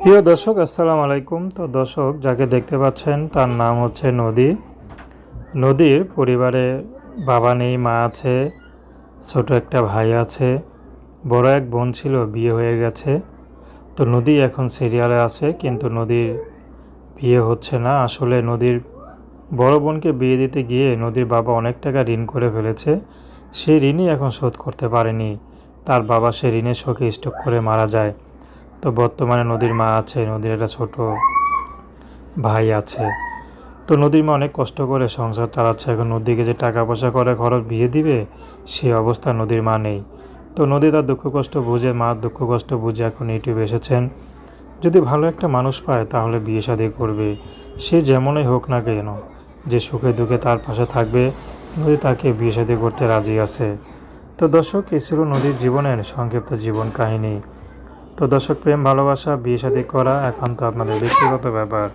প্রিয় দর্শক, আসসালামু আলাইকুম। তো দর্শক, যাকে দেখতে পাচ্ছেন তার নাম হচ্ছে নদী। নদীর পরিবারে বাবা নেই, মা আছে, ছোট একটা ভাই আছে, বড় এক বোন ছিল, বিয়ে হয়ে গেছে। তো নদী এখন সিরিয়ালে আছে, কিন্তু নদীর বিয়ে হচ্ছে না। আসলে নদীর বড় বোনকে বিয়ে দিতে গিয়ে নদীর বাবা অনেক টাকা ঋণ করে ফেলেছে। সেই ঋণই এখন শোধ করতে পারেনি। তার বাবা সে ঋণের শোকে স্ট্রোক করে মারা যায়। তো বর্তমানে নদীর মা আছে, নদীর একটা ছোট ভাই আছে। তো নদীর মা অনেক কষ্ট করে সংসার চালাচ্ছে। এখন নদীকে যে টাকা পয়সা করে খরচ বিয়ে দিবে, সেই অবস্থা নদীর মা নেই। তো নদী তার দুঃখ কষ্ট বুঝে, মার দুঃখ কষ্ট বুঝে এখন ইউটিউবে এসেছেন। যদি ভালো একটা মানুষ পায় তাহলে বিয়ে শাদী করবে, সে যেমনই হোক না কেন। যে সুখে দুঃখে তার পাশে থাকবে, নদী তাকে বিয়ে শাদী করতে রাজি আছে। তো দর্শক, এই ছিল নদীর জীবনের সংক্ষিপ্ত জীবন কাহিনী। তো দর্শক, প্রেম ভালোবাসা বিয়ে শাদী করা একান্ত আপনাদের ব্যক্তিগত ব্যাপার।